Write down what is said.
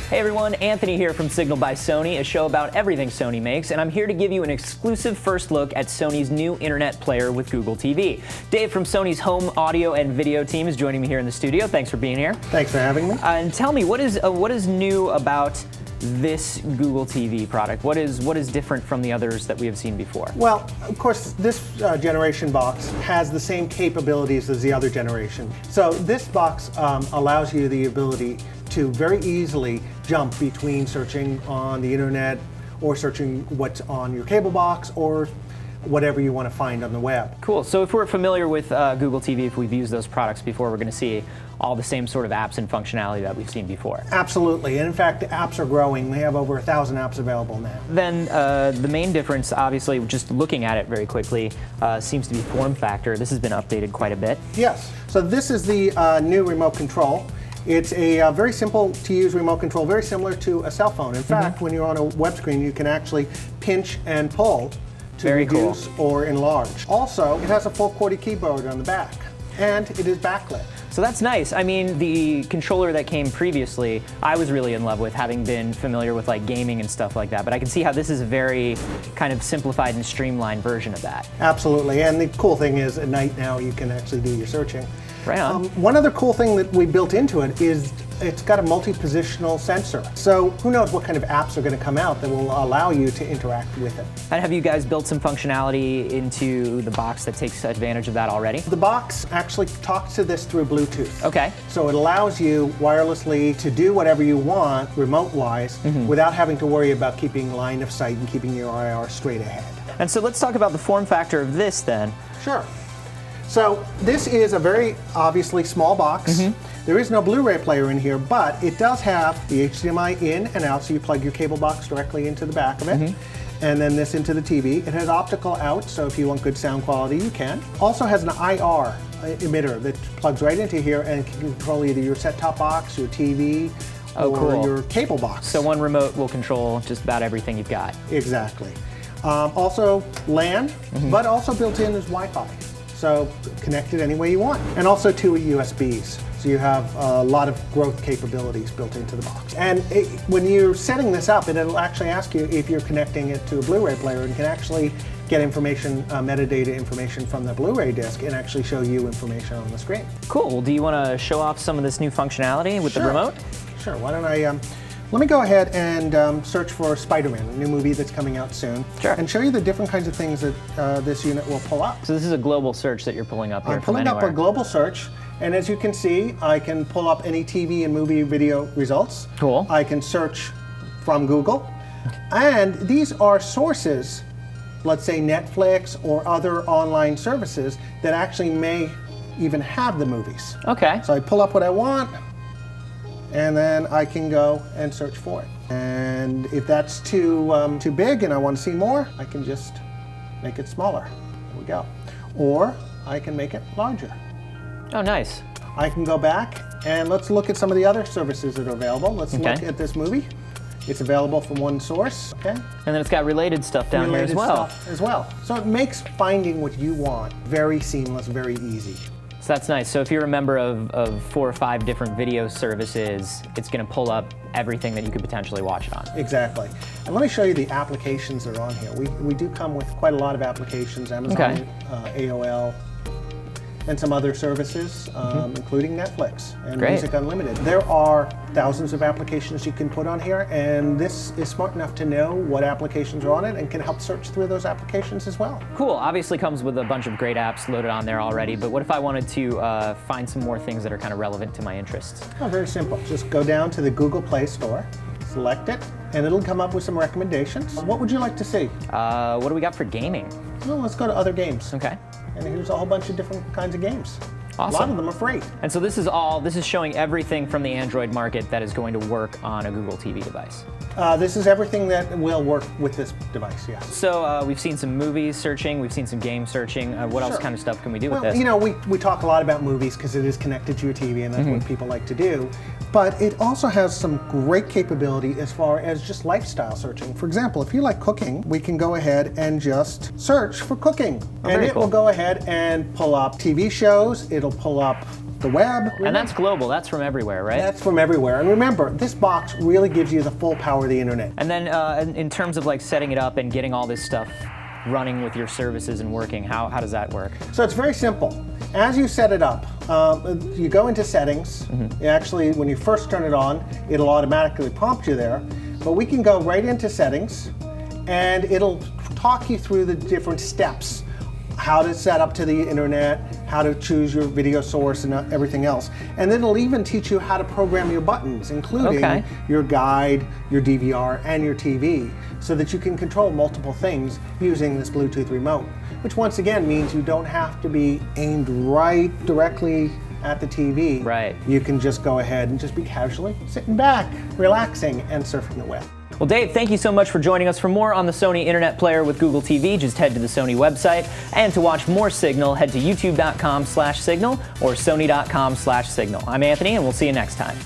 Hey everyone, Anthony here from Signal by Sony, a show about everything Sony makes, and I'm here to give you an exclusive first look at Sony's new Internet Player with Google TV. Dave from Sony's home audio and video team is joining me here in the studio. Thanks for being here. Thanks for having me. And tell me, what is new about this Google TV product? What is different from the others that we have seen before? Well, of course, this generation box has the same capabilities as the other generation. So this box allows you the ability to very easily jump between searching on the internet or searching what's on your cable box or whatever you want to find on the web. Cool. So if we're familiar with Google TV, if we've used those products before, we're going to see all the same sort of apps and functionality that we've seen before. Absolutely. And in fact, the apps are growing. We have over 1,000 apps available now. Then the main difference, obviously, just looking at it very quickly, seems to be form factor. This has been updated quite a bit. Yes. So this is the new remote control. It's a very simple to use remote control, very similar to a cell phone. In fact, when you're on a web screen, you can actually pinch and pull to reduce or enlarge. Also, it has a full QWERTY keyboard on the back, and it is backlit. So that's nice. I mean, the controller that came previously, I was really in love with, having been familiar with like gaming and stuff like that. But I can see how this is a very kind of simplified and streamlined version of that. Absolutely. And the cool thing is, at night now, you can actually do your searching. Right on. One other cool thing that we built into it is it's got a multi-positional sensor. So who knows what kind of apps are going to come out that will allow you to interact with it. And have you guys built some functionality into the box that takes advantage of that already? The box actually talks to this through Bluetooth. Okay. So it allows you wirelessly to do whatever you want remote-wise without having to worry about keeping line of sight and keeping your IR straight ahead. And so let's talk about the form factor of this then. Sure. So this is a very obviously small box. There is no Blu-ray player in here, but it does have the HDMI in and out, so you plug your cable box directly into the back of it, and then this into the TV. It has optical out, so if you want good sound quality, you can. Also has an IR emitter that plugs right into here and can control either your set-top box, your TV, or your cable box. So one remote will control just about everything you've got. Exactly. Also LAN, but also built in is Wi-Fi. So connect it any way you want. And also two USBs. So you have a lot of growth capabilities built into the box. And when you're setting this up, it'll actually ask you if you're connecting it to a Blu-ray player and can actually get information, metadata information from the Blu-ray disc and actually show you information on the screen. Cool. Well, do you want to show off some of this new functionality with the remote? Sure. Why don't I... Let me go ahead and search for Spider-Man, a new movie that's coming out soon, and show you the different kinds of things that this unit will pull up. So this is a global search that you're pulling up here I'm pulling up a global search, and as you can see, I can pull up any TV and movie video results. Cool. I can search from Google, and these are sources, let's say Netflix or other online services that actually may even have the movies. Okay. So I pull up what I want, and then I can go and search for it. And if that's too big and I want to see more, I can just make it smaller. There we go. Or I can make it larger. Oh, nice. I can go back and let's look at some of the other services that are available. Let's look at this movie. It's available from one source. Okay. And then it's got related stuff down here as well. So it makes finding what you want very seamless, very easy. So that's nice. So if you're a member of 4 or 5 different video services, it's going to pull up everything that you could potentially watch it on. Exactly. And let me show you the applications that are on here. We do come with quite a lot of applications, Amazon, AOL, and some other services, including Netflix and Music Unlimited. There are thousands of applications you can put on here, and this is smart enough to know what applications are on it and can help search through those applications as well. Cool. Obviously comes with a bunch of great apps loaded on there already, but what if I wanted to find some more things that are kind of relevant to my interests? Oh, very simple. Just go down to the Google Play Store, select it, and it'll come up with some recommendations. What would you like to see? What do we got for gaming? Well, let's go to other games. Okay. And here's a whole bunch of different kinds of games. Awesome. A lot of them are free. And so this is showing everything from the Android market that is going to work on a Google TV device. This is everything that will work with this device, yes. So we've seen some movies searching, we've seen some game searching. What else kind of stuff can we do with this? You know, we talk a lot about movies because it is connected to your TV and that's what people like to do. But it also has some great capability as far as just lifestyle searching. For example, if you like cooking, we can go ahead and just search for cooking. And it will go ahead and pull up TV shows, it'll pull up the web. And that's global, that's from everywhere, right? That's from everywhere. And remember, this box really gives you the full power of the internet. And then in terms of like setting it up and getting all this stuff running with your services and working, how does that work? So it's very simple. As you set it up, you go into settings. Actually, when you first turn it on, it'll automatically prompt you there. But we can go right into settings, and it'll talk you through the different steps. How to set up to the internet, how to choose your video source and everything else. And then it'll even teach you how to program your buttons, including your guide, your DVR, and your TV, so that you can control multiple things using this Bluetooth remote, which once again means you don't have to be aimed right directly at the TV. Right. You can just go ahead and just be casually sitting back, relaxing, and surfing the web. Well, Dave, thank you so much for joining us. For more on the Sony Internet Player with Google TV, just head to the Sony website. And to watch more Signal, head to youtube.com/signal or sony.com/signal. I'm Anthony, and we'll see you next time.